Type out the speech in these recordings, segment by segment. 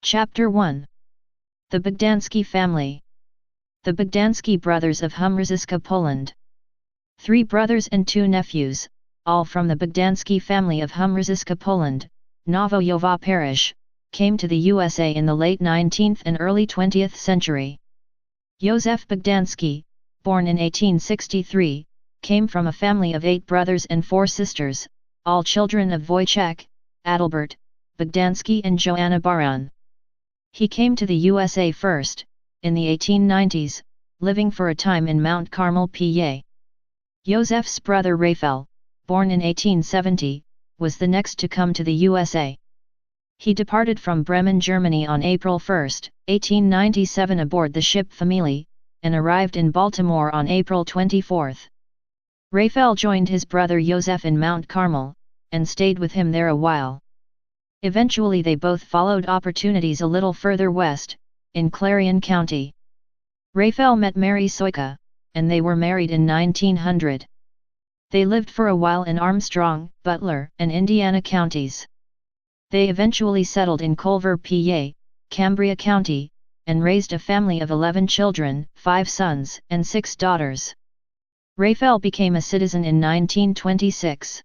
Chapter 1. The Bogdanski family. The Bogdanski brothers of Humrzyska, Poland. 3 brothers and 2 nephews, all from the Bogdanski family of Humrzyska, Poland, Nowojowa parish, came to the USA in the late 19th and early 20th century. Józef Bogdanski, born in 1863, came from a family of 8 brothers and 4 sisters, all children of Wojciech, Adalbert, Bogdanski and Joanna Baron. He came to the USA first, in the 1890s, living for a time in Mount Carmel, PA. Józef's brother Raphael, born in 1870, was the next to come to the USA. He departed from Bremen, Germany on April 1, 1897 aboard the ship Familie, and arrived in Baltimore on April 24. Raphael joined his brother Józef in Mount Carmel, and stayed with him there a while. Eventually they both followed opportunities a little further west, in Clarion County. Raphael met Mary Soika, and they were married in 1900. They lived for a while in Armstrong, Butler, and Indiana counties. They eventually settled in Culver, PA, Cambria County, and raised a family of 11 children, 5 sons and 6 daughters. Raphael became a citizen in 1926.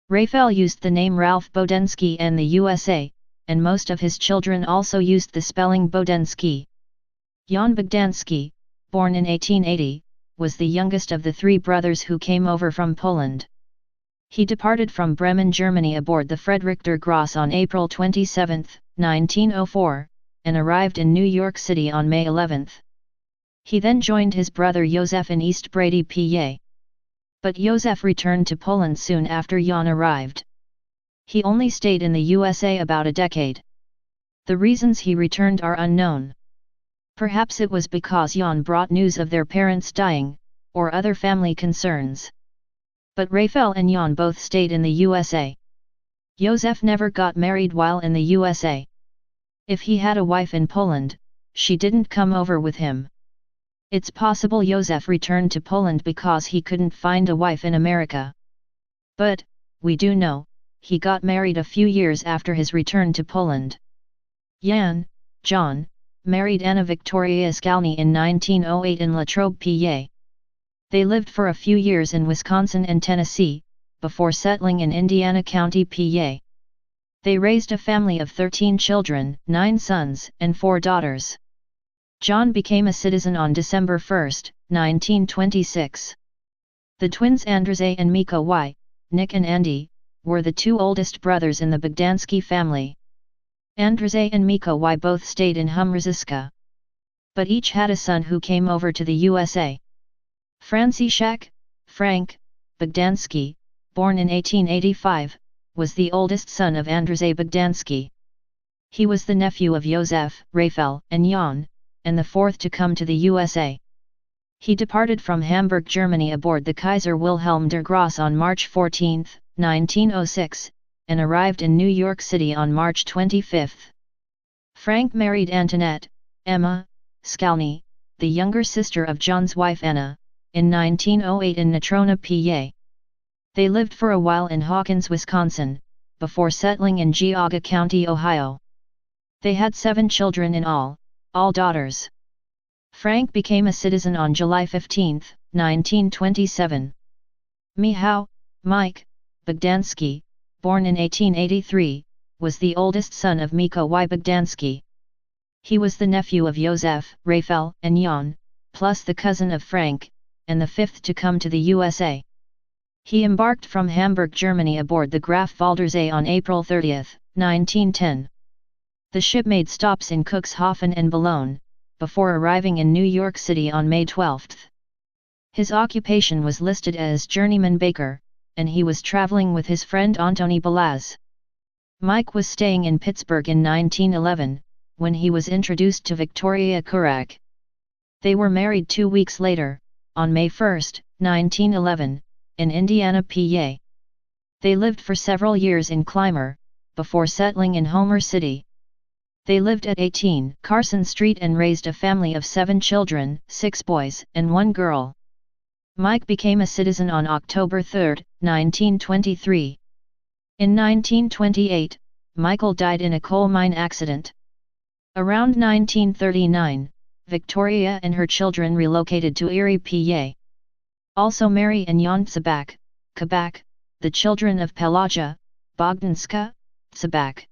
Raphael used the name Ralph Bogdanski in the USA, and most of his children also used the spelling Bogdanski. Jan Bogdanski, born in 1880, was the youngest of the 3 brothers who came over from Poland. He departed from Bremen, Germany aboard the Friedrich der Grosse on April 27, 1904, and arrived in New York City on May 11. He then joined his brother Józef in East Brady, PA. But Józef returned to Poland soon after Jan arrived. He only stayed in the USA about a decade. The reasons he returned are unknown. Perhaps it was because Jan brought news of their parents dying, or other family concerns. But Raphael and Jan both stayed in the USA. Józef never got married while in the USA. If he had a wife in Poland, she didn't come over with him. It's possible Józef returned to Poland because he couldn't find a wife in America. But, we do know, he got married a few years after his return to Poland. Jan, John, married Anna Victoria Skalny in 1908 in Latrobe, PA. They lived for a few years in Wisconsin and Tennessee, before settling in Indiana County, PA. They raised a family of 13 children, 9 sons and 4 daughters. John became a citizen on December 1, 1926. The twins Andrzej and Mika Y, Nick and Andy, were the 2 oldest brothers in the Bogdanski family. Andrzej and Mika Y both stayed in Humrzyska. But each had a son who came over to the USA. Franciszek, Frank, Bogdanski, born in 1885, was the oldest son of Andrzej Bogdanski. He was the nephew of Józef, Raphael, and Jan, and the 4th to come to the USA. He departed from Hamburg, Germany aboard the Kaiser Wilhelm der Grosse on March 14, 1906, and arrived in New York City on March 25. Frank married Antoinette, Emma, Skalny, the younger sister of John's wife Anna, in 1908 in Natrona, PA. They lived for a while in Hawkins, Wisconsin, before settling in Geauga County, Ohio. They had 7 children in all daughters. Frank became a citizen on July 15, 1927. Michał, Mike, Bogdanski, born in 1883, was the oldest son of Mika Y. Bogdanski. He was the nephew of Józef, Raphael, and Jan, plus the cousin of Frank, and the 5th to come to the USA. He embarked from Hamburg, Germany aboard the Graf Waldersee on April 30, 1910. The ship made stops in Cuxhaven and Boulogne, before arriving in New York City on May 12. His occupation was listed as journeyman baker, and he was traveling with his friend Antoni Balaz. Mike was staying in Pittsburgh in 1911, when he was introduced to Victoria Kurak. They were married 2 weeks later, on May 1, 1911, in Indiana, PA. They lived for several years in Clymer, before settling in Homer City. They lived at 18 Carson Street and raised a family of 7 children, 6 boys and 1 girl. Mike became a citizen on October 3, 1923. In 1928, Michael died in a coal mine accident. Around 1939, Victoria and her children relocated to Erie, PA. Also Mary and Jan Tsabak, Kabak, the children of Pelagia, Bogdanska, Tsabak.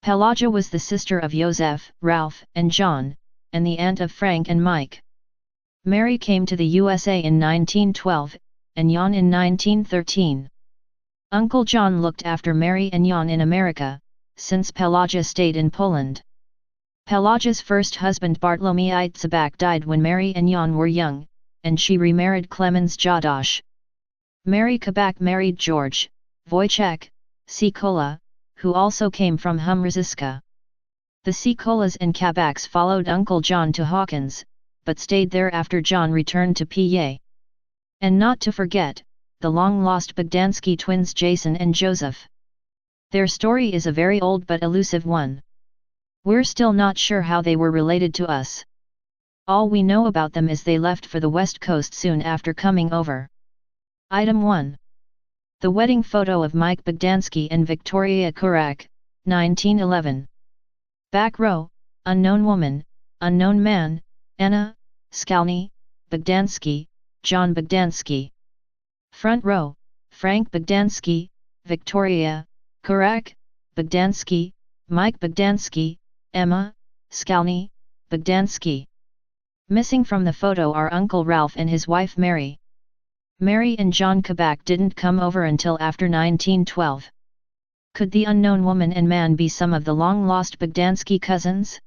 Pelagia was the sister of Joseph, Ralph, and John, and the aunt of Frank and Mike. Mary came to the USA in 1912, and Jan in 1913. Uncle John looked after Mary and Jan in America, since Pelagia stayed in Poland. Pelagia's first husband Bartlomiej Tsabak died when Mary and Jan were young, and she remarried Clemens Jadosh. Mary Kabak married George, Wojciech, Sikola, who also came from Humrzyska. The Sikolas and Kabaks followed Uncle John to Hawkins, but stayed there after John returned to PA. And not to forget, the long-lost Bogdanski twins Jason and Joseph. Their story is a very old but elusive one. We're still not sure how they were related to us. All we know about them is they left for the West Coast soon after coming over. Item 1. The wedding photo of Mike Bogdanski and Victoria Kurak, 1911. Back row, unknown woman, unknown man, Anna, Skalny, Bogdanski, John Bogdanski. Front row, Frank Bogdanski, Victoria, Kurak, Bogdanski, Mike Bogdanski, Emma, Skalny, Bogdanski. Missing from the photo are Uncle Ralph and his wife Mary. Mary and John Kabak didn't come over until after 1912. Could the unknown woman and man be some of the long-lost Bogdanski cousins?